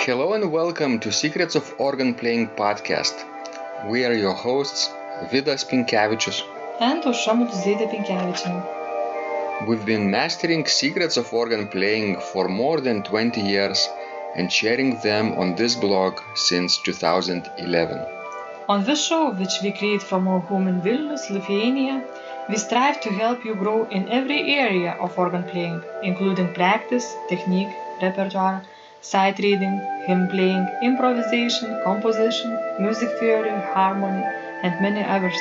Hello and welcome to Secrets of Organ Playing podcast. We are your hosts, Vidas Pinkevičius and Aušra Mudzytė Pinkevičienė. We've been mastering secrets of organ playing for more than 20 years and sharing them on this blog since 2011. On this show, which we create from our home in Vilnius, Lithuania, we strive to help you grow in every area of organ playing, including practice, technique, repertoire, sight reading, hymn playing, improvisation, composition, music theory, harmony, and many others.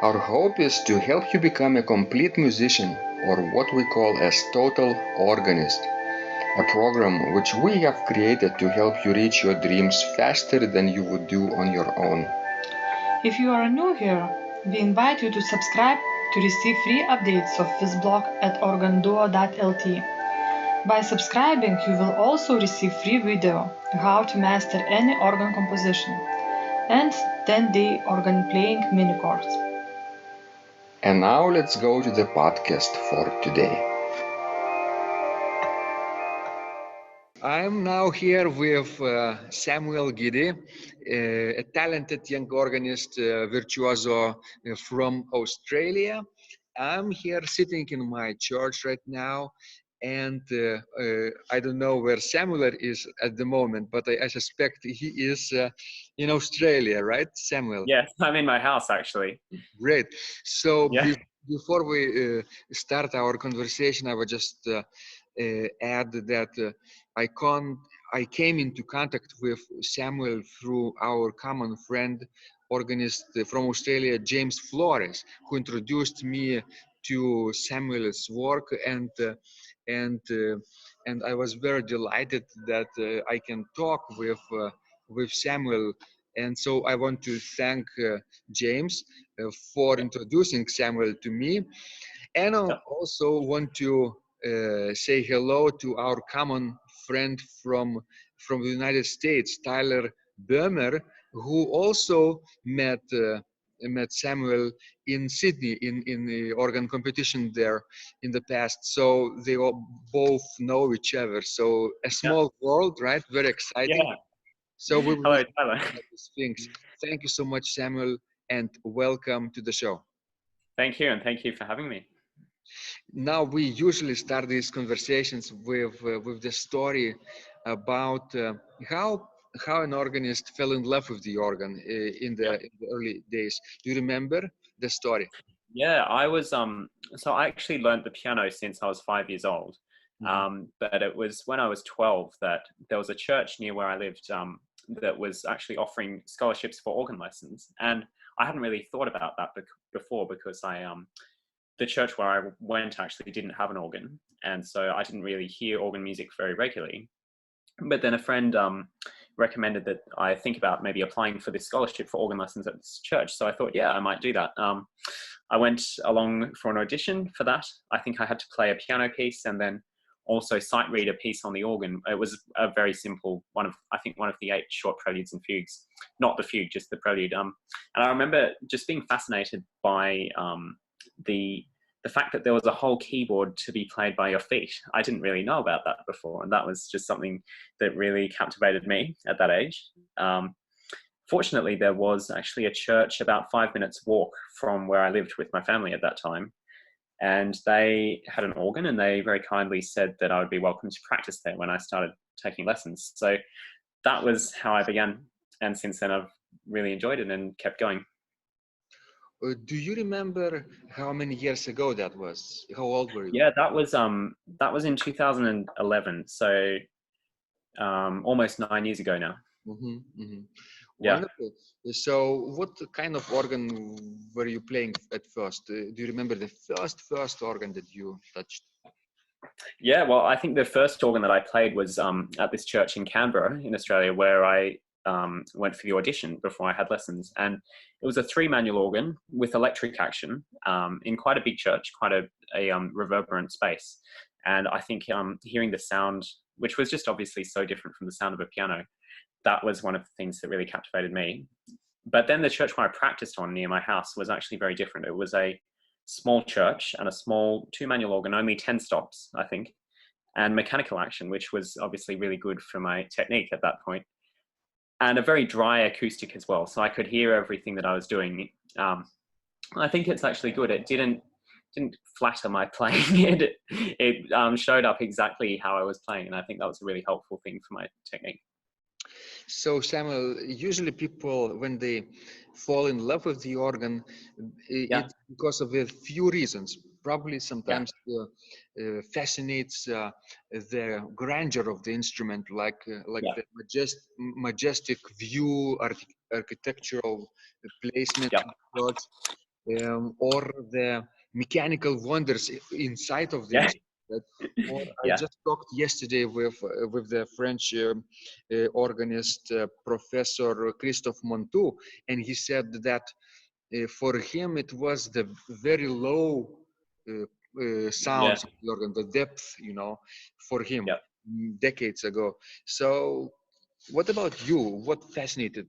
Our hope is to help you become a complete musician, or what we call as total organist, a program which we have created to help you reach your dreams faster than you would do on your own. If you are new here, we invite you to subscribe to receive free updates of this blog at organduo.lt. By subscribing, you will also receive free video how to master any organ composition and 10-day organ playing mini course. And now let's go to the podcast for today. I'm now here with Samuel Giddy, a talented young organist, virtuoso from Australia. I'm here sitting in my church right now, and I don't know where Samuel is at the moment, but I suspect he is in Australia, right, Samuel? Yes, I'm in my house actually. Great. So Yeah. before we start our conversation, I would just add that I came into contact with Samuel through our common friend, organist from Australia, James Flores, who introduced me to Samuel's work, and I was very delighted that I can talk with Samuel. And so I want to thank James for introducing Samuel to me, and I also want to say hello to our common friend from the United States, Tyler Böhmer, who also met Samuel in Sydney in the organ competition there in the past. So they all both know each other. So a small world, right? Very exciting. Yeah. So we will Hello, Tyler. these things. Thank you so much, Samuel, and welcome to the show. Thank you, and thank you for having me. Now we usually start these conversations with the story about how an organist fell in love with the organ in the early days. Do you remember the story? Yeah, I was so I actually learned the piano since I was 5 years old. But it was when I was 12 that there was a church near where I lived that was actually offering scholarships for organ lessons, and I hadn't really thought about that before because the church where I went actually didn't have an organ, and so I didn't really hear organ music very regularly. But then a friend recommended that I think about maybe applying for this scholarship for organ lessons at this church. So I thought, yeah, I might do that. I went along for an audition for that. I think I had to play a piano piece and then also sight read a piece on the organ. It was a very simple one of the 8 short preludes and fugues, not the fugue, just the prelude. And I remember just being fascinated by the fact that there was a whole keyboard to be played by your feet. I didn't really know about that before, and that was just something that really captivated me at that age. Fortunately, there was actually a church about 5 minutes walk from where I lived with my family at that time, and they had an organ, and they very kindly said that I would be welcome to practice there when I started taking lessons. So that was how I began, and since then I've really enjoyed it and kept going. Do you remember how many years ago that was? How old were you? Yeah, that was in 2011. So almost 9 years ago now. Yeah. Wonderful. So what kind of organ were you playing at first? Do you remember the first organ that you touched? Yeah, well, I think the first organ that I played was at this church in Canberra in Australia, where I went for the audition before I had lessons. And it was a 3-manual organ with electric action in quite a big church, quite a reverberant space. And I think hearing the sound, which was just obviously so different from the sound of a piano, that was one of the things that really captivated me. But then the church where I practiced on near my house was actually very different. It was a small church and a small 2-manual organ, only 10 stops, I think. and mechanical action, which was obviously really good for my technique at that point. And a very dry acoustic as well, so I could hear everything that I was doing. I think it's actually good. It didn't flatter my playing. It showed up exactly how I was playing, and I think that was a really helpful thing for my technique. So Samuel, usually people, when they fall in love with the organ, it's because of a few reasons. Probably sometimes fascinates the grandeur of the instrument, like the majestic view, architectural placement, or the mechanical wonders inside of the instrument. Or I just talked yesterday with the French organist Professor Christophe Montou, and he said that for him it was the very low sounds of the organ, the depth, for him decades ago. So, what about you? What fascinated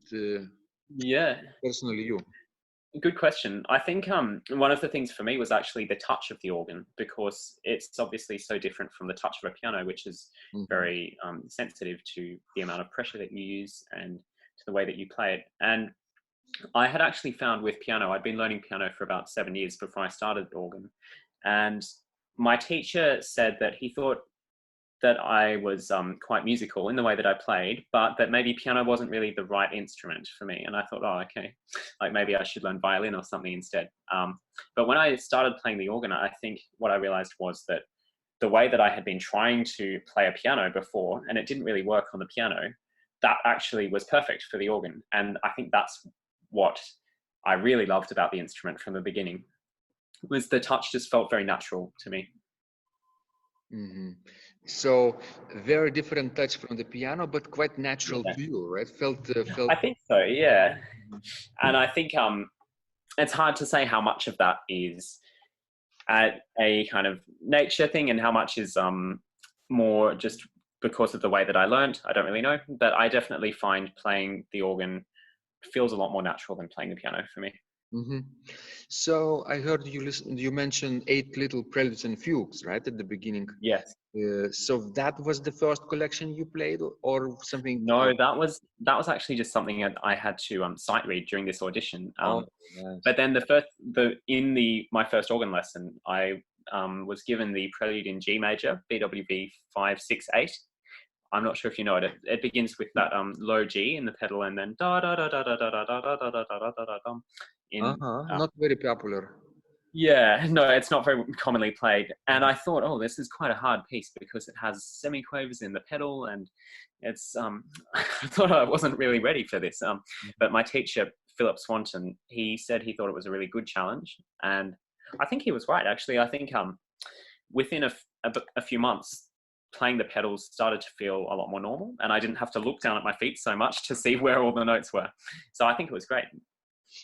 personally you? Good question. I think one of the things for me was actually the touch of the organ, because it's obviously so different from the touch of a piano, which is very sensitive to the amount of pressure that you use and to the way that you play it. And I had actually found with piano, I'd been learning piano for about 7 years before I started organ. And my teacher said that he thought that I was quite musical in the way that I played, but that maybe piano wasn't really the right instrument for me. And I thought, oh, okay, like maybe I should learn violin or something instead. But when I started playing the organ, I think what I realized was that the way that I had been trying to play a piano before, and it didn't really work on the piano, that actually was perfect for the organ. And I think that's what I really loved about the instrument from the beginning, was the touch just felt very natural to me. So very different touch from the piano, but quite natural to you, right? Felt. I think so, yeah. And I think it's hard to say how much of that is a kind of nature thing and how much is more just because of the way that I learned. I don't really know, but I definitely find playing the organ feels a lot more natural than playing the piano for me. So I heard you mentioned 8 little preludes and fugues, right, at the beginning? Yes. So that was the first collection you played, or something? No, that was actually just something that I had to sight read during this audition. Nice. But then my first organ lesson, I was given the prelude in G major, BWV 568. I'm not sure if you know it. It begins with that low G in the pedal, and then da da da da da da da da da da da da da da. Not very popular. Yeah, no, it's not very commonly played. And I thought, oh, this is quite a hard piece because it has semiquavers in the pedal, and it's I thought I wasn't really ready for this. But my teacher, Philip Swanton, he said he thought it was a really good challenge, and I think he was right. Actually, I think within a few months, playing the pedals started to feel a lot more normal, and I didn't have to look down at my feet so much to see where all the notes were. So I think it was great.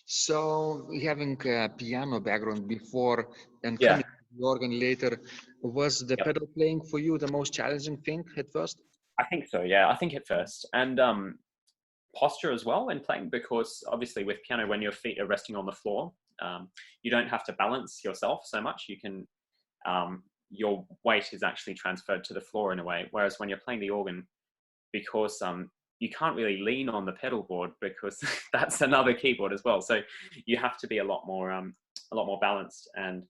So having a piano background before and coming to the organ later, was the pedal playing for you the most challenging thing at first? I think so, yeah. I think at first. And posture as well when playing, because obviously with piano, when your feet are resting on the floor, you don't have to balance yourself so much. You can, your weight is actually transferred to the floor in a way. Whereas when you're playing the organ, because you can't really lean on the pedal board because that's another keyboard as well. So you have to be a lot more balanced and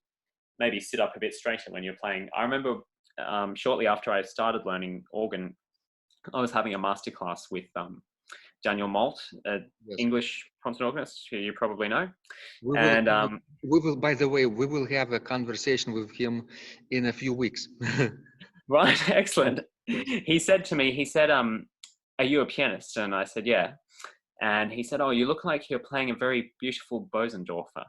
maybe sit up a bit straighter when you're playing. I remember shortly after I started learning organ, I was having a masterclass with Daniel Malt, English concert organist, who you probably know. We will, by the way, we will have a conversation with him in a few weeks. Right, excellent. He said to me, are you a pianist? And I said, yeah. And he said, oh, you look like you're playing a very beautiful Bosendorfer,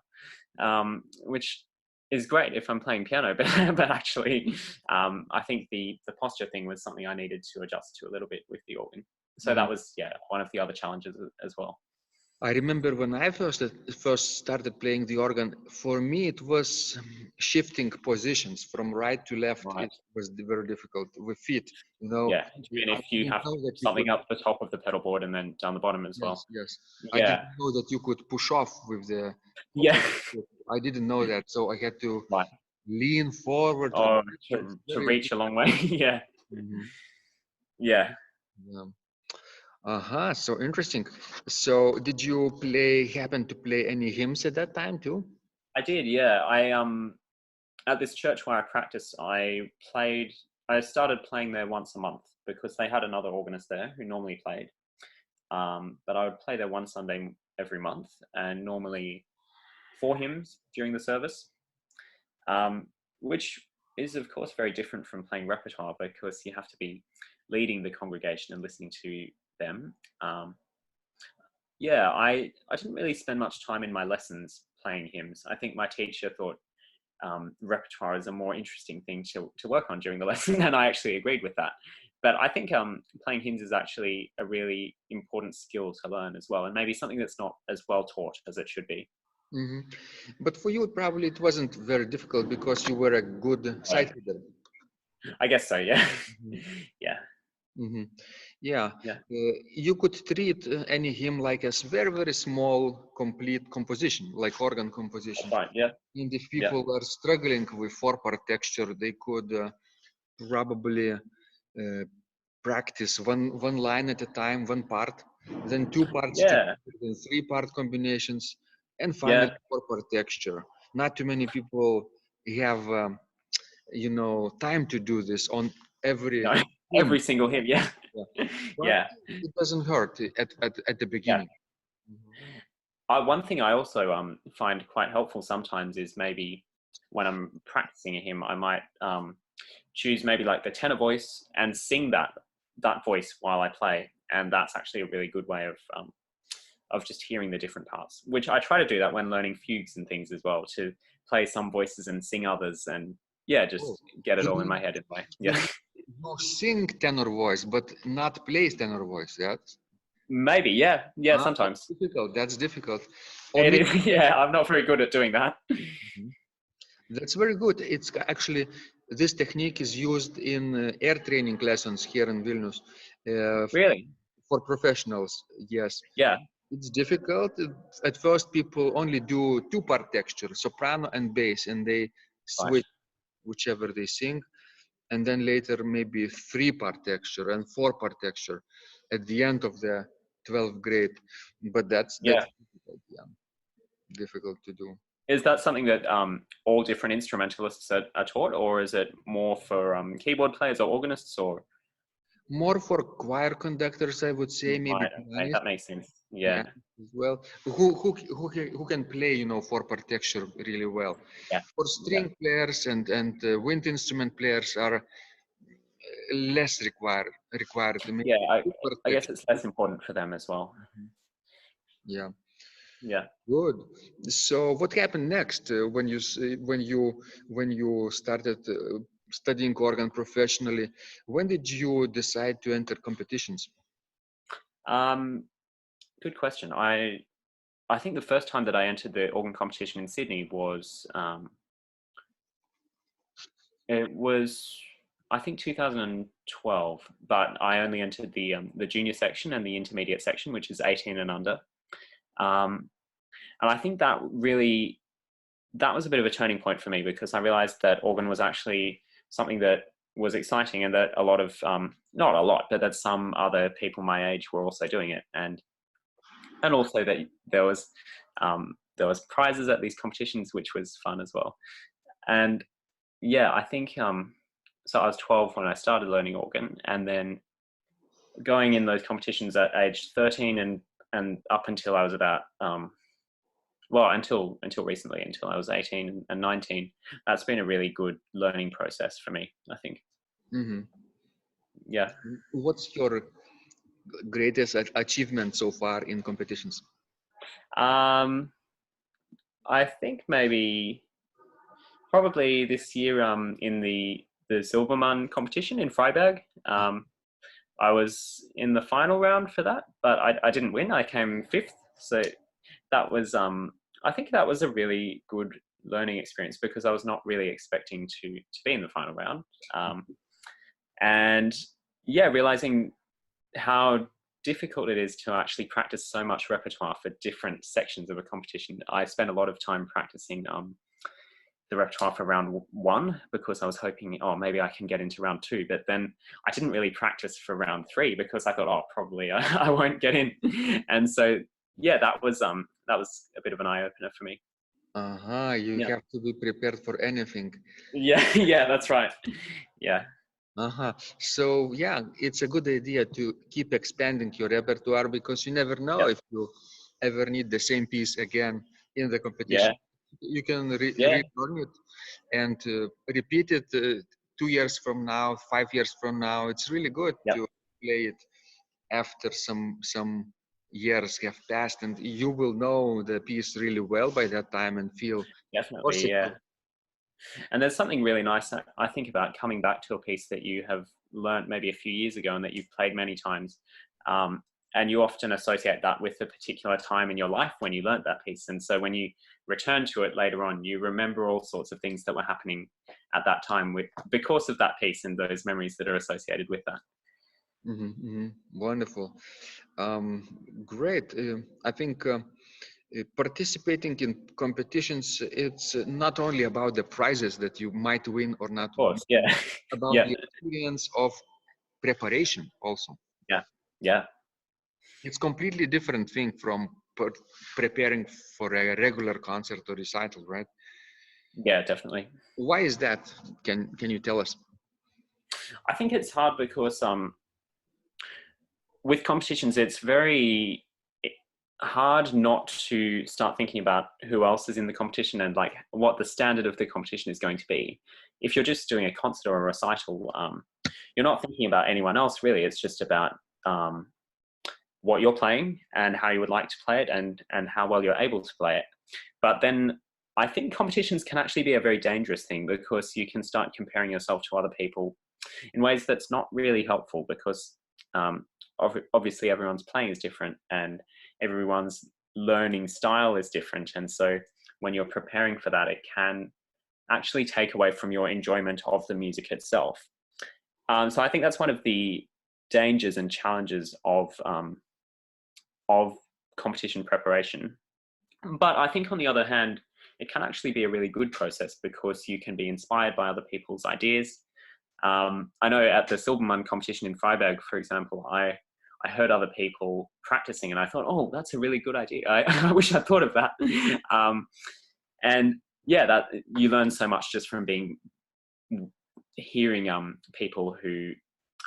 which is great if I'm playing piano, but actually, I think the posture thing was something I needed to adjust to a little bit with the organ. So that was, one of the other challenges as well. I remember when I first started playing the organ, for me it was shifting positions from right to left. Right. It was very difficult with feet, you know. Yeah, even if you have something up the top of the pedal board and then down the bottom as well. Yes. Yeah. I didn't know that you could push off with the... Yeah. I didn't know that, so I had to lean forward. To reach a long way. Yeah. Mhm. Yeah, Yeah. So interesting. So did you happen to play any hymns at that time too? I did. Yeah, I at this church where I practice, I started playing there once a month because they had another organist there who normally played. But I would play there one Sunday every month, and normally 4 hymns during the service, which is of course very different from playing repertoire because you have to be leading the congregation and listening to them. Yeah, I didn't really spend much time in my lessons playing hymns. I think my teacher thought repertoire is a more interesting thing to work on during the lesson, and I actually agreed with that. But I think playing hymns is actually a really important skill to learn as well, and maybe something that's not as well taught as it should be. Hmm. But for you, probably it wasn't very difficult because you were a good sight reader. I guess so, yeah. Mhm. Yeah. Hmm. Yeah, Yeah. you could treat any hymn like a very, very small, complete composition, like organ composition. That's right. Yeah. And if Yeah. people are struggling with 4-part texture, they could probably practice one line at a time, one part, then 2 parts Yeah. together, then 3-part combinations, and finally Yeah. 4-part texture. Not too many people have time to do this on every No. hymn. Every single hymn. Yeah. Yeah. But Yeah. it doesn't hurt at the Yeah. beginning. Mhm. One thing I also find quite helpful sometimes is maybe when I'm practicing a hymn, I might choose maybe like the tenor voice and sing that voice while I play, and that's actually a really good way of just hearing the different parts. Which I try to do that when learning fugues and things as well, to play some voices and sing others, and yeah, Oh, just get it you all in mean my head in a way. you Yeah, mean you sing tenor voice, but not play tenor voice? Yes. maybe. Yeah, yeah. That's Sometimes difficult. That's difficult. Or it maybe is. Yeah, I'm not very good at doing that. Mhm. That's very good. It's actually this technique is used in air training lessons here in Vilnius Really? for professionals. Yes, Yeah. it's difficult. At first, people only do 2-part texture, soprano and bass, and they Right. switch whichever they sing. And then later maybe 3-part texture and 4-part texture at the end of the 12th grade. But that's Yeah. difficult, yeah, difficult to do. Is that something that all different instrumentalists are taught, or is it more for keyboard players or organists, or? More for choir conductors, I would say, maybe Right. Okay, pianists, that makes sense. Yeah. pianists as well, who can play 4-part texture really well. Yeah. For Yeah. string players and wind instrument players are less required. Maybe Yeah. I 2-part I guess texture. it's less important for them as well. Mhm. Yeah. Yeah. Good. So what happened next when you started studying organ professionally? When did you decide to enter competitions? Um, Good question. I think the first time that I entered the organ competition in Sydney was it was I think 2012, but I only entered the junior section and the intermediate section, which is 18 and under. Um, and I think that was a bit of a turning point for me because I realized that organ was actually something that was exciting and that a lot of not a lot, but that some other people my age were also doing it, and also that there was prizes at these competitions, which was fun as well. And yeah, I think so I was 12 when I started learning organ, and then going in those competitions at age 13 and up until I was about well, until recently, until I was 18 and 19, that's been a really good learning process for me, I think. Hmm. Yeah. What's your greatest achievement so far in competitions? I think probably this year in the Silbermann competition in Freiburg. I was in the final round for that, but I didn't win. I came 5th. So that was I think that was a really good learning experience because I was not really expecting to be in the final round. And yeah, realizing how difficult it is to actually practice so much repertoire for different sections of a competition. I spent a lot of time practicing the repertoire for round 1 because I was hoping, oh, maybe I can get into round 2. But then I didn't really practice for round 3 because I thought, oh, probably I won't get in. And so, yeah, that was a bit of an eye opener for me. You have to be prepared for anything. Yeah, yeah, that's right. Yeah. So yeah, it's a good idea to keep expanding your repertoire because you never know if you ever need the same piece again in the competition. You can relearn it and repeat it 2 years from now, 5 years from now. It's really good to play it after some years have passed, and you will know the piece really well by that time and feel more secure. And there's something really nice, I think, about coming back to a piece that you have learned maybe a few years ago and that you've played many times. And you often associate that with a particular time in your life when you learned that piece. And so when you return to it later on, you remember all sorts of things that were happening at that time because of that piece and those memories that are associated with that. Wonderful. Great. I think participating in competitions, it's not only about the prizes that you might win or not. Of course, yeah. About the experience of preparation also. Yeah. It's completely different thing from preparing for a regular concert or recital, right? Yeah, definitely. Why is that? Can you tell us? I think it's hard because with competitions, it's very hard not to start thinking about who else is in the competition and like what the standard of the competition is going to be. If you're just doing a concert or a recital, you're not thinking about anyone else really. It's just about what you're playing and how you would like to play it and how well you're able to play it. But then I think competitions can actually be a very dangerous thing because you can start comparing yourself to other people in ways that's not really helpful because obviously everyone's playing is different and everyone's learning style is different. And so when you're preparing for that, it can actually take away from your enjoyment of the music itself. So I think that's one of the dangers and challenges of competition preparation. But I think on the other hand, it can actually be a really good process because you can be inspired by other people's ideas. I know at the Silbermann competition in Freiburg, for example, I heard other people practicing and I thought, oh, that's a really good idea. I wish I'd thought of that. And yeah, that you learn so much just from hearing people who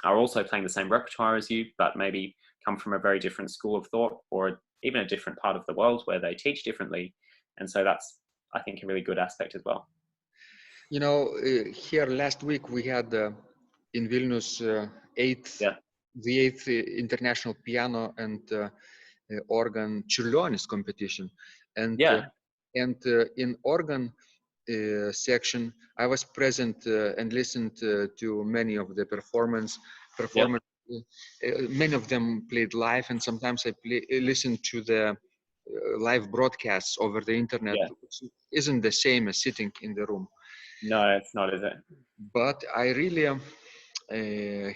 are also playing the same repertoire as you, but maybe come from a very different school of thought or even a different part of the world where they teach differently. And so that's, I think, a really good aspect as well. You know, here last week we had in Vilnius the 8th International Piano and Organ Čiurlionis competition. And in organ section, I was present and listened to many of the performance. Many of them played live, and sometimes I listened to the live broadcasts over the internet, which isn't the same as sitting in the room. No, it's not, is it? But I really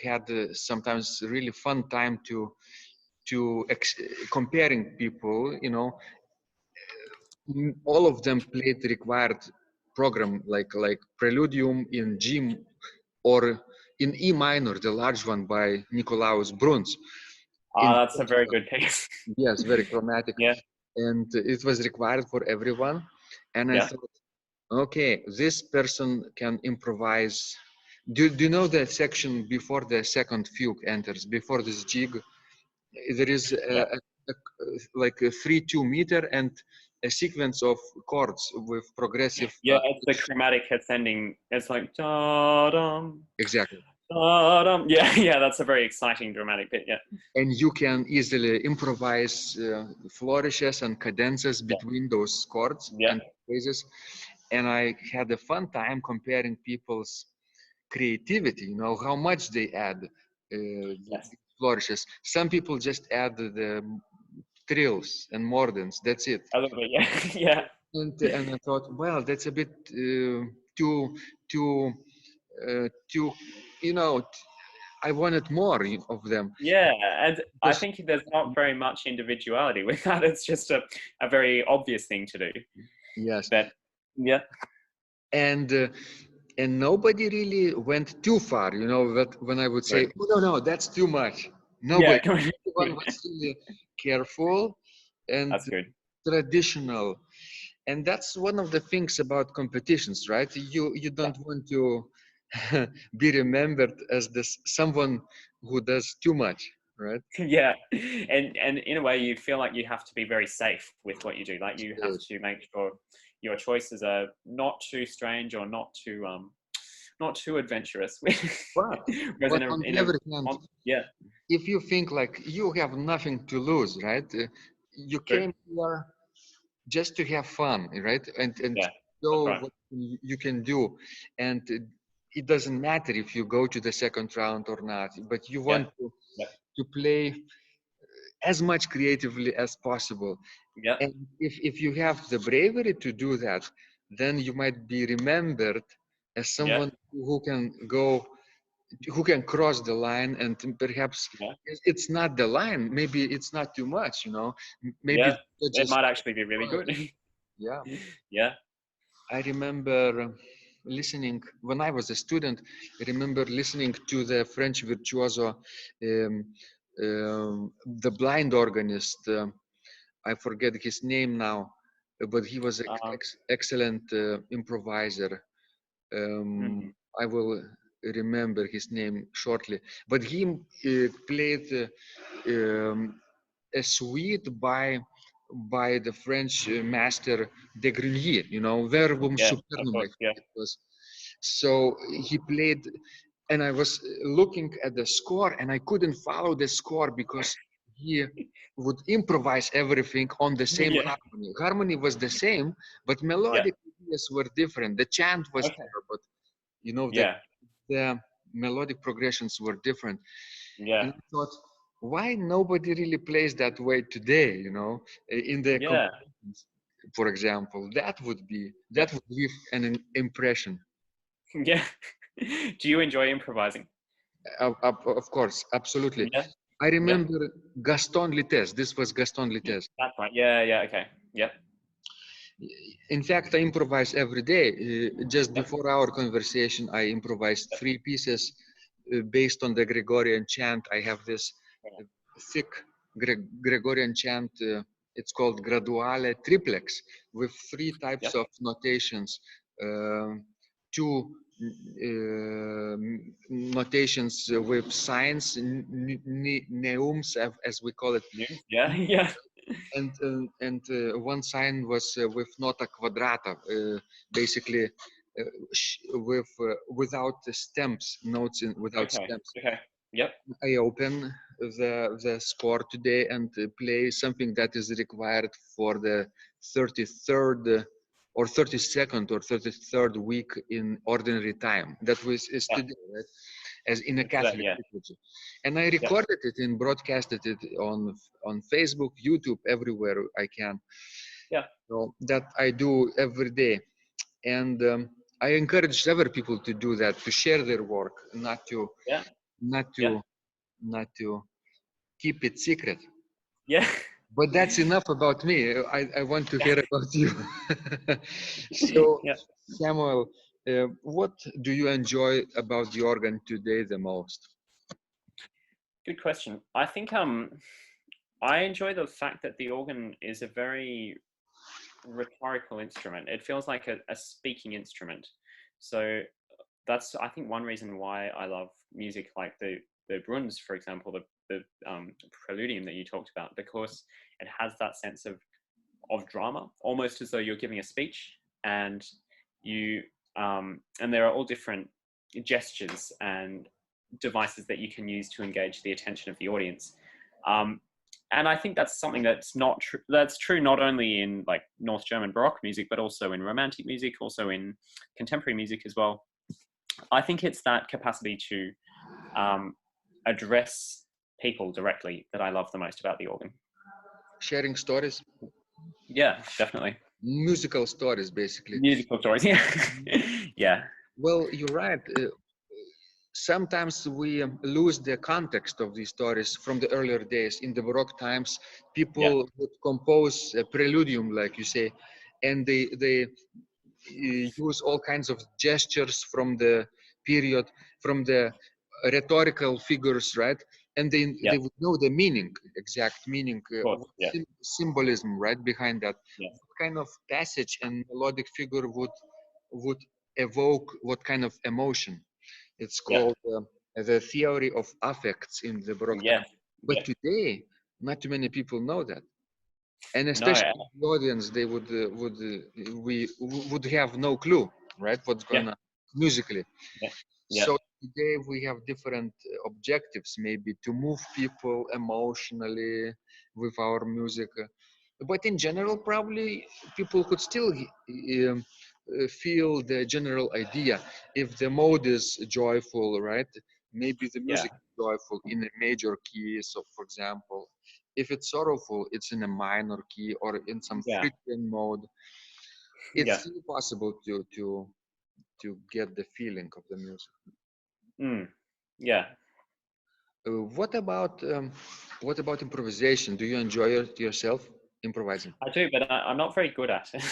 had sometimes really fun time to comparing people. You know, all of them played the required program like Preludium in G or in E minor, the large one by Nikolaus Bruns. That's a very good piece. Yes, very chromatic. Yeah. And it was required for everyone. And I thought, okay, this person can improvise. Do you know the section before the second fugue enters, before this jig? There is like a 3/2 meter and a sequence of chords with progressive. It's the chromatic ascending. It's like da-dum. Exactly. Da-dum. Yeah, that's a very exciting dramatic bit. Yeah. And you can easily improvise flourishes and cadences between those chords and phrases. And I had a fun time comparing people's creativity, you know, how much they add flourishes. Some people just add the trills and mordents, that's it. A little bit, yeah. And I thought, well, that's a bit too, you know, I wanted more of them. Yeah, and I think there's not very much individuality with that. It's just a very obvious thing to do. Yes. But, and nobody really went too far, you know, that when I would say, Good. oh, no, that's too much. Yeah, Nobody. Everyone was really careful and that's good. traditional. And that's one of the things about competitions, right? You don't want to be remembered as this someone who does too much, right? Yeah, and in a way, you feel like you have to be very safe with what you do. Like you have to make sure your choices are not too strange or not too adventurous. But, Whereas but on the other hand, yeah, if you think like you have nothing to lose, right? You true. came here just to have fun, right? And Yeah, that's show right. what you can do, and it doesn't matter if you go to the second round or not, but you Yeah, want yeah, to play as much creatively as possible. yeah, And if you have the bravery to do that, then you might be remembered as yeah, someone who can go, who can cross the line, and perhaps yeah, it's not the line, maybe it's not too much, you know, maybe yeah. It just might actually be really good. yeah. Yeah. I remember listening when I was a student. I remember listening to the French virtuoso, the blind organist. I forget his name now, but he was an Um, excellent improviser. mhm. I will remember his name shortly. But he played a suite by the French master de Grigny, you know, Verbum Yeah, of Supernum, I course. Yeah, think it was. So he played, and I was looking at the score, and I couldn't follow the score because he would improvise everything on the same yeah, harmony. Harmony was the same, but yeah. melodic ideas were different. The chant was Okay. there, but you know Yeah, the melodic progressions were different. yeah, And I thought, why nobody really plays that way today? You know, in the yeah, competitions, for example, yeah, that would leave an impression. yeah. Do you enjoy improvising? Of course, absolutely. Yeah, I yeah. remember Gaston Lites. This was Gaston Lites. That's right. Yeah, yeah. Okay. Yeah, In fact, I improvise every day. Just yeah, before our conversation, I improvised three pieces based on the Gregorian chant. I have this yeah. thick Gregorian chant. It's called Graduale Triplex with three Yeah. types of notations. Two notations with signs, neumes, as we call it, News. Yeah, yeah. and one sign was with nota quadrata, basically with without the stems, notes without Okay. stems. Okay. Yep. I open the score today and play something that is required for the 33rd or 32nd or 33rd week in ordinary time. That was is Yeah. today, right? As in a It's that. Catholic Yeah. liturgy. And I Yep. recorded it and broadcasted it on Facebook, YouTube, everywhere I can. Yeah. So that I do every day. And I encourage other people to do that, to share their work, Yeah. not Yeah. to not to keep it secret. Yeah. But that's enough about me. I want to hear about you. So, Yeah. Samuel, what do you enjoy about the organ today the most? Good question. I think I enjoy the fact that the organ is a very rhetorical instrument. It feels like a speaking instrument. So that's, I think, one reason why I love music like the Bruns, for example, the preludium that you talked about, because it has that sense of drama, almost as though you're giving a speech, and you and there are all different gestures and devices that you can use to engage the attention of the audience. And I think that's something that's not true. That's true not only in like North German Baroque music, but also in Romantic music, also in contemporary music as well. I think it's that capacity to address people directly that I love the most about the organ. Sharing stories, Yeah, definitely. musical stories, basically. Musical stories. Yeah. Yeah. Well, you're right. Sometimes we lose the context of these stories from the earlier days. In the Baroque times, Yeah. people would compose a preludium, like you say, and they use all kinds of gestures from the period, from the rhetorical figures, right? And Yeah. they would know the meaning, exact meaning, Of course. Yeah. symbolism, right, behind that. Yeah. What kind of passage and melodic figure would evoke what kind of emotion? It's Yeah. called the theory of affects in the Baroque Yeah. time. But Yeah. today, not too many people know that, and No. especially the audience, they would have no clue, right, what's Yeah. going on musically. Yeah. Yeah. So today we have different objectives, maybe to move people emotionally with our music. But in general, probably people could still feel the general idea. If the mode is joyful, right? Maybe the Yeah. music is joyful in a major key. So, for example, if it's sorrowful, it's in a minor key or in some Yeah. Phrygian mode. It's Yeah. still possible to get the feeling of the music. Yeah. What about improvisation? Do you enjoy it yourself improvising? I do, but I'm not very good at it.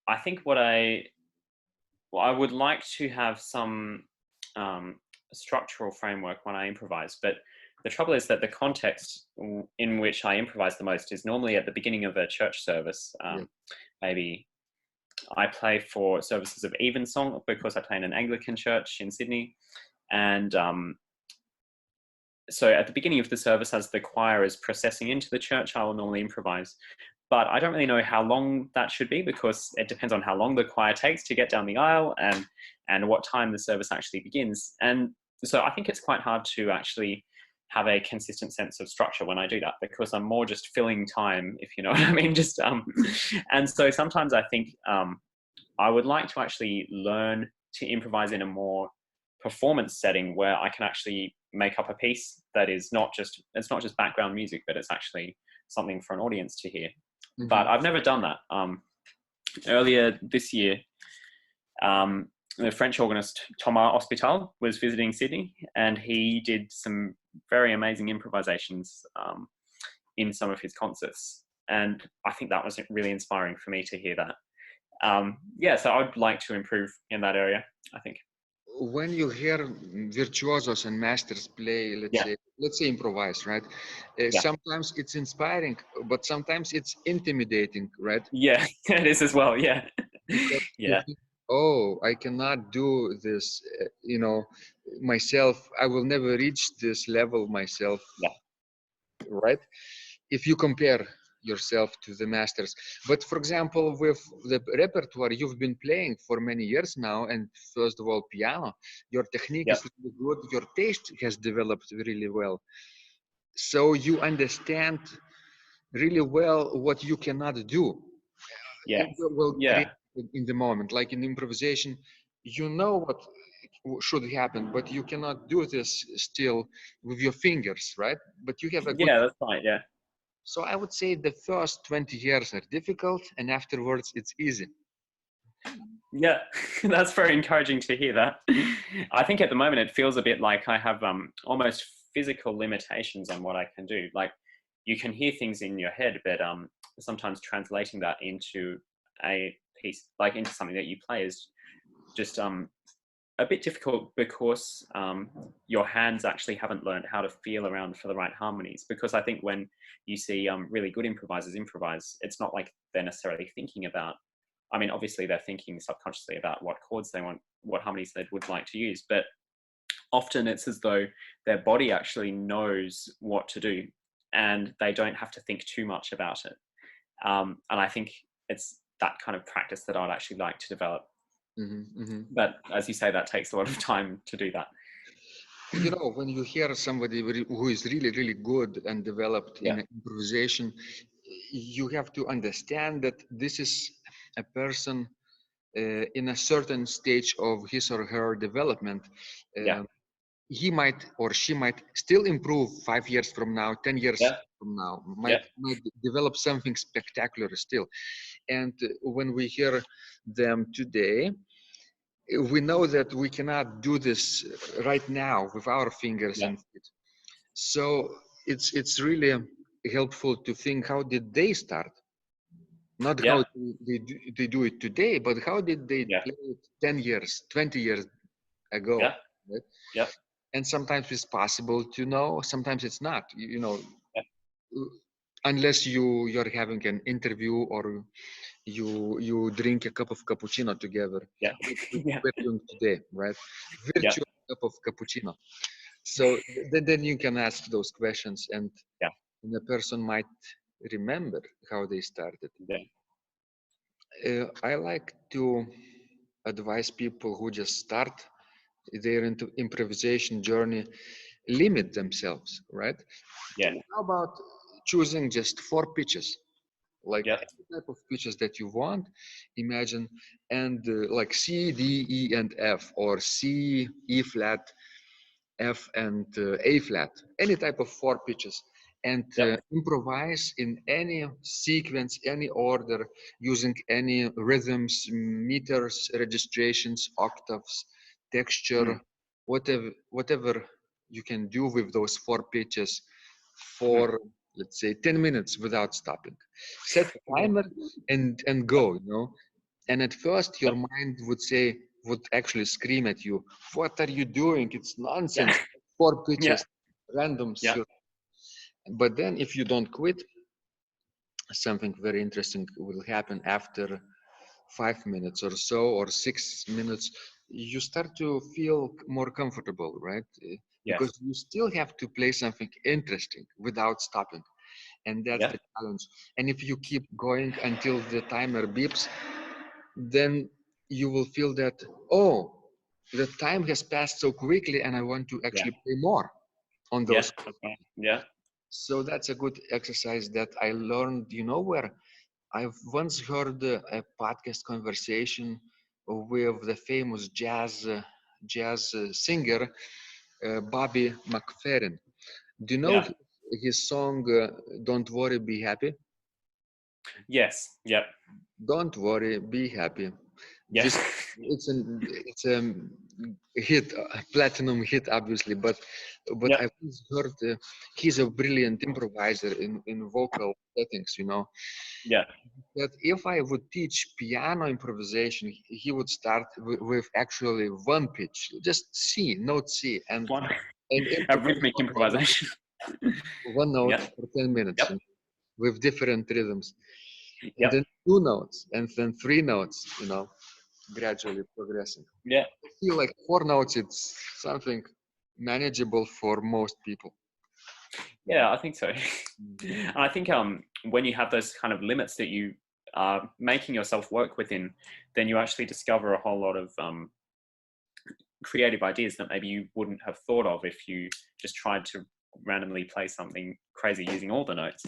I think I would like to have some structural framework when I improvise, but the trouble is that the context in which I improvise the most is normally at the beginning of a church service. Yeah. Maybe I play for services of evensong because I play in an Anglican church in Sydney, and so at the beginning of the service, as the choir is processing into the church, I will normally improvise. But I don't really know how long that should be because it depends on how long the choir takes to get down the aisle and what time the service actually begins. And so I think it's quite hard to actually have a consistent sense of structure when I do that because I'm more just filling time, if you know what I mean. And so sometimes I think I would like to actually learn to improvise in a more performance setting where I can actually make up a piece that is it's not just background music, but it's actually something for an audience to hear. Mm-hmm. But I've never done that. Earlier this year, the French organist Thomas Hospital was visiting Sydney, and he did some very amazing improvisations in some of his concerts. And I think that was really inspiring for me to hear that. So I'd like to improve in that area, I think. When you hear virtuosos and masters play, let's say improvise, right? Sometimes it's inspiring, but sometimes it's intimidating, right? Yeah, it is as well. Yeah. Because you Yeah. think, oh, I cannot do this, myself. I will never reach this level myself, right? If you compare yourself to the masters. But for example, with the repertoire you've been playing for many years now, and first of all piano, your technique is really good, your taste has developed really well, so you understand really well what you cannot do. Create in the moment, like in improvisation, you know what should happen, but you cannot do this still with your fingers, right? But you have a good. That's right. Yeah. So I would say the first 20 years are difficult and afterwards it's easy. Yeah, that's very encouraging to hear that. I think at the moment it feels a bit like I have almost physical limitations on what I can do. Like you can hear things in your head, but sometimes translating that into a piece, like into something that you play is just a bit difficult because your hands actually haven't learned how to feel around for the right harmonies. Because I think when you see really good improvisers improvise, it's not like they're necessarily thinking about, I mean, obviously they're thinking subconsciously about what chords they want, what harmonies they would like to use, but often it's as though their body actually knows what to do and they don't have to think too much about it. And I think it's that kind of practice that I'd actually like to develop. Mm-hmm, mm-hmm. But as you say, that takes a lot of time to do that. You know, when you hear somebody who is really, really good and developed in improvisation, you have to understand that this is a person in a certain stage of his or her development. He might or she might still improve 5 years from now, 10 years from now, might develop something spectacular still. And when we hear them today, we know that we cannot do this right now with our fingers and feet. So it's really helpful to think, how did they start? Not how they do it today, but how did they play it 10 years, 20 years ago? Yeah. Right? Yeah. And sometimes it's possible to know, sometimes it's not. You know, Yeah. unless you're having an interview or you drink a cup of cappuccino together. Yeah. Yeah. We're doing today, right? Virtual cup of cappuccino. So then you can ask those questions, and the person might remember how they started. Yeah. I like to advise people who just start their improvisation journey, limit themselves, right? Yeah. How about choosing just 4 pitches, like Yeah. any type of pitches that you want, imagine, and like C, D, E, and F, or C, E flat, F, and A flat, any type of 4 pitches, and improvise in any sequence, any order, using any rhythms, meters, registrations, octaves, texture, whatever you can do with those 4 pitches for, let's say, 10 minutes without stopping. Set a timer and go, you know. And at first your mind would actually scream at you, what are you doing? It's nonsense. 4 pitches, random. But then if you don't quit, something very interesting will happen after 5 minutes or so, or 6 minutes. You start to feel more comfortable, right? Because you still have to play something interesting without stopping. And that's the challenge. And if you keep going until the timer beeps, then you will feel that, oh, the time has passed so quickly and I want to actually play more on those. So that's a good exercise that I learned, you know where? I've once heard a podcast conversation with the famous jazz singer Bobby McFerrin. Do you know his song "Don't Worry, Be Happy"? Yes. Yep. Don't worry, be happy. Yes. It's a hit, a platinum hit, obviously. But I've heard he's a brilliant improviser in vocal settings. You know. Yeah. That if I would teach piano improvisation, he would start with actually 1 pitch, just C, note C, and a rhythmic improvisation. 1 note for 10 minutes with different rhythms. And then 2 notes, and then 3 notes, you know, gradually progressing. Yeah. I feel like 4 notes, it's something manageable for most people. Yeah, I think so. And I think when you have those kind of limits that you are making yourself work within, then you actually discover a whole lot of creative ideas that maybe you wouldn't have thought of if you just tried to randomly play something crazy using all the notes.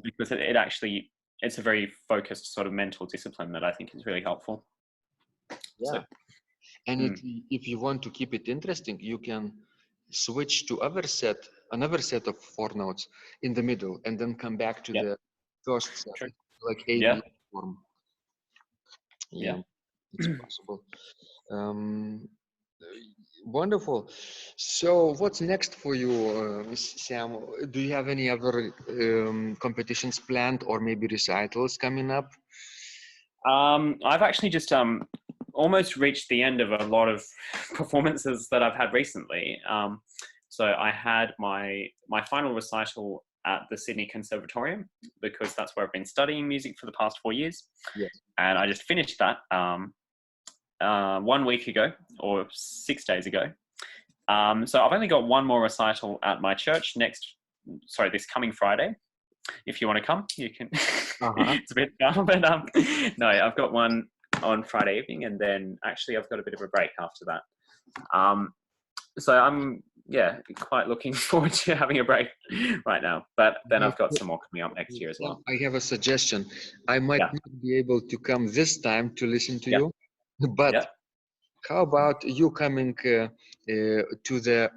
Because it actually, it's a very focused sort of mental discipline that I think is really helpful. Yeah. So, and if you want to keep it interesting, you can switch to another set of 4 notes in the middle, and then come back to the first set, like A B form. It's possible. Wonderful. So what's next for you, Sam? Do you have any other competitions planned, or maybe recitals coming up? I've actually just almost reached the end of a lot of performances that I've had recently. So I had my final recital at the Sydney Conservatorium, because that's where I've been studying music for the past 4 years. Yes. And I just finished that 1 week ago, or 6 days ago. So I've only got 1 more recital at my church this coming Friday. If you want to come, you can. It's a bit far, but no, I've got one on Friday evening, and then actually I've got a bit of a break after that. So I'm quite looking forward to having a break right now. But then I've got some more coming up next year as well. I have a suggestion. I might not be able to come this time to listen to you, but how about you coming to the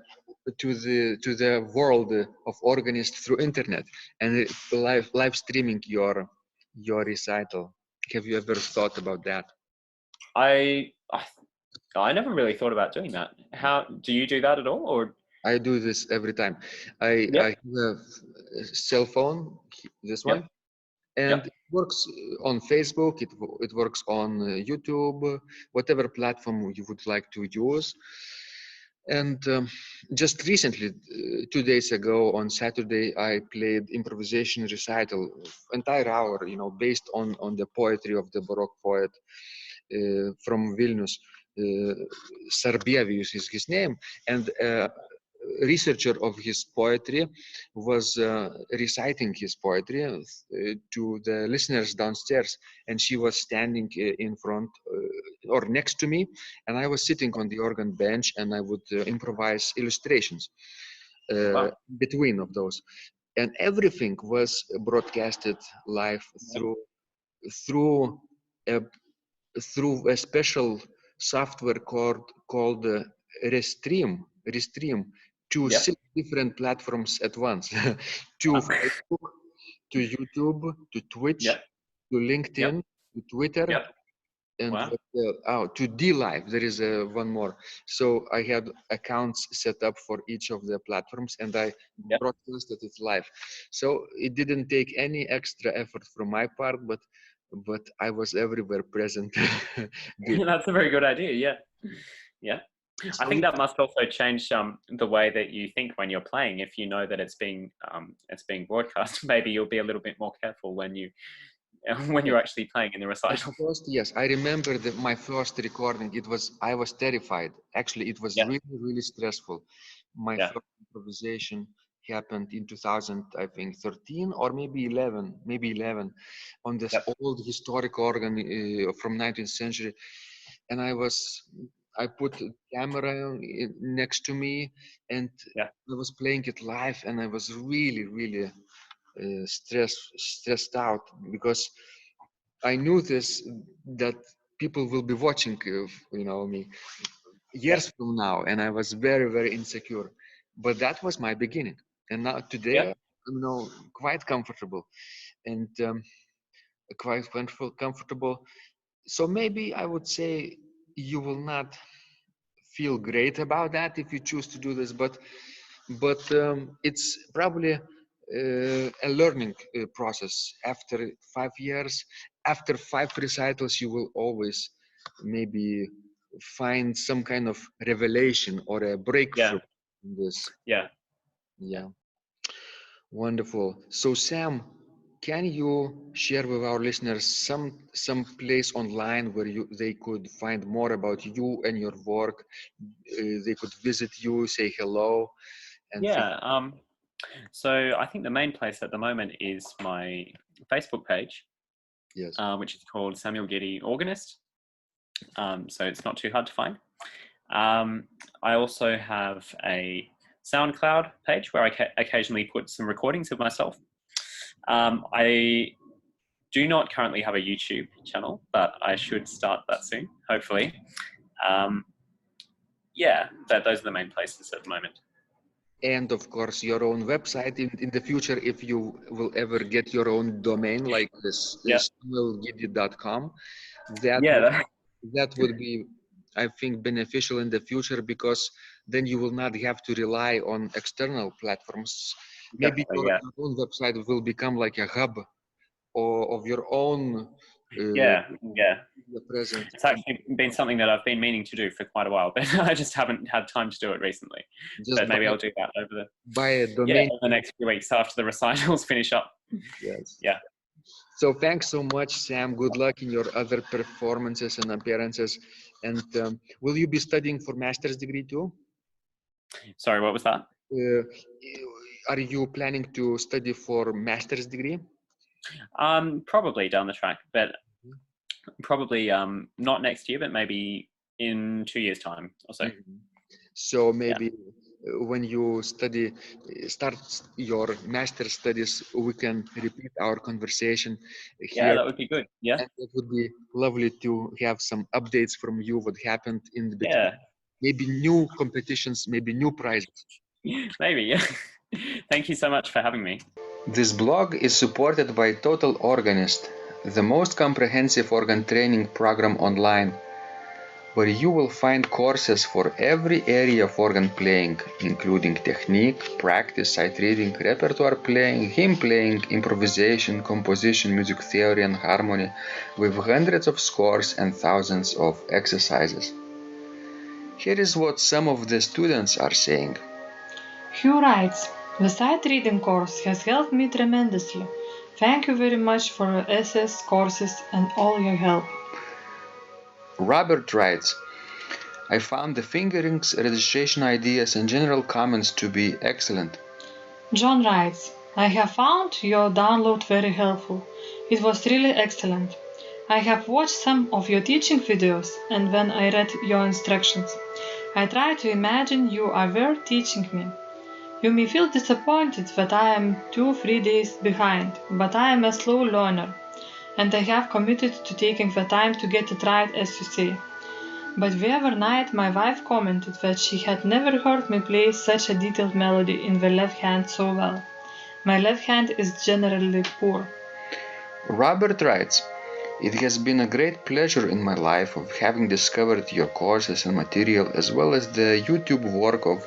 world of organists through internet and live streaming your recital? Have you ever thought about that? I never really thought about doing that. How do you do that at all, or? I do this every time. I have a cell phone, this one, And it works on Facebook, it works on YouTube, whatever platform you would like to use. And just recently, 2 days ago on Saturday, I played improvisation recital, entire hour, based on the poetry of the Baroque poet from Vilnius. Sarbievius is his name, and researcher of his poetry was reciting his poetry to the listeners downstairs, and she was standing in front or next to me, and I was sitting on the organ bench, and I would improvise illustrations between of those, and everything was broadcasted live through a special software called Restream to 6 different platforms at once, to Facebook, to YouTube, to Twitch, to LinkedIn, to Twitter, and to DLive. There is one more. So I had accounts set up for each of the platforms, and I broadcasted it live. So it didn't take any extra effort from my part, but I was everywhere present. That's a very good idea. Yeah. I think that must also change the way that you think when you're playing. If you know that it's being broadcast, maybe you'll be a little bit more careful when you're actually playing in the recital. Yes, I remember my first recording. I was terrified. Actually, it was really, really stressful. My first improvisation happened in 2013 or maybe 11 on this old historic organ from 19th century, and I put the camera next to me, and I was playing it live, and I was really, really stressed out, because I knew that people will be watching me years from now, and I was very, very insecure. But that was my beginning, and now today I'm quite comfortable, and quite comfortable. So maybe I would say you will not feel great about that if you choose to do this, but it's probably a learning process. After 5 years, after 5 recitals, you will always maybe find some kind of revelation or a breakthrough in this. Yeah. Wonderful. So Sam, can you share with our listeners some place online where they could find more about you and your work? They could visit you, say hello. So I think the main place at the moment is my Facebook page, which is called Samuel Giddy, organist. So it's not too hard to find. I also have a SoundCloud page where I occasionally put some recordings of myself. I do not currently have a YouTube channel, but I should start that soon, hopefully. Those are the main places at the moment. And of course, your own website in the future, if you will ever get your own domain like this, samuelgiddy.com, that would be, I think, beneficial in the future, because then you will not have to rely on external platforms. Maybe your own website will become like a hub of your own presence. It's actually been something that I've been meaning to do for quite a while, but I just haven't had time to do it recently. But maybe I'll do that over the next few weeks after the recitals finish up. Yes. Yeah. So thanks so much, Sam. Good luck in your other performances and appearances. And will you be studying for master's degree too? Sorry, what was that? Are you planning to study for master's degree? Probably down the track, but probably not next year, but maybe in 2 years' time or so. So maybe when you start your master's studies, we can repeat our conversation here. Yeah, that would be good. Yeah, and it would be lovely to have some updates from you, what happened in the between. Maybe new competitions, maybe new prizes. Maybe, yeah. Thank you so much for having me. This blog is supported by Total Organist, the most comprehensive organ training program online. where you will find courses for every area of organ playing, including technique, practice, sight reading, repertoire playing, hymn playing, improvisation, composition, music theory and harmony, with hundreds of scores and thousands of exercises. Here is what some of the students are saying. Hugh writes, "The sight reading course has helped me tremendously. Thank you very much for your essays, courses and all your help." Robert writes, "I found the fingerings, registration ideas and general comments to be excellent." John writes, "I have found your download very helpful. It was really excellent. I have watched some of your teaching videos, and when I read your instructions, I tried to imagine you were teaching me. You may feel disappointed that I am 2-3 days behind, but I am a slow learner, and I have committed to taking the time to get it right, as you say. But the other night my wife commented that she had never heard me play such a detailed melody in the left hand so well. My left hand is generally poor." Robert writes, "It has been a great pleasure in my life of having discovered your courses and material as well as the YouTube work of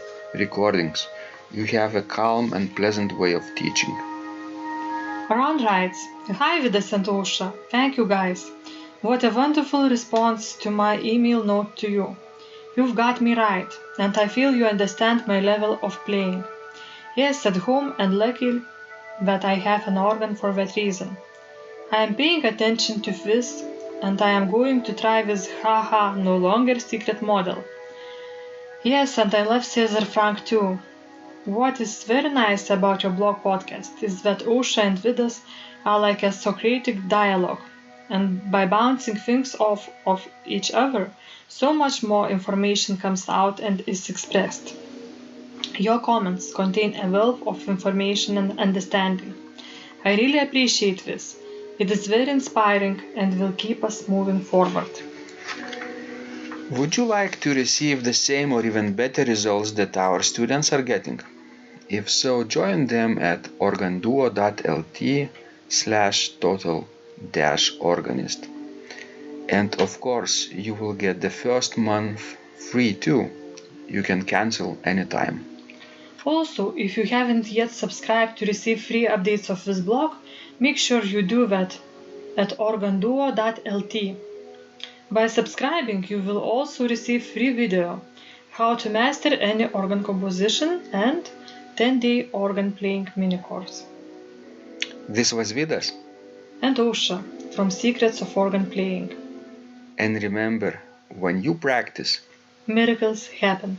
recordings. You have a calm and pleasant way of teaching." Ron writes, "Hi Vidas and Osha, thank you guys. What a wonderful response to my email note to you. You've got me right, and I feel you understand my level of playing. Yes, at home and lucky that I have an organ for that reason. I am paying attention to this, and I am going to try this haha no longer secret model. Yes, and I love Cesar Frank too. What is very nice about your blog podcast is that Osha and Vidas are like a Socratic dialogue, and by bouncing things off of each other, so much more information comes out and is expressed. Your comments contain a wealth of information and understanding. I really appreciate this. It is very inspiring and will keep us moving forward." Would you like to receive the same or even better results that our students are getting? If so, join them at organduo.lt/total-organist. And of course, you will get the first month free too. You can cancel anytime. Also, if you haven't yet subscribed to receive free updates of this blog, make sure you do that at organduo.lt. By subscribing, you will also receive free video, how to master any organ composition and 10-day organ playing mini course. This was Vidas. And Osha from Secrets of Organ Playing. And remember, when you practice, miracles happen.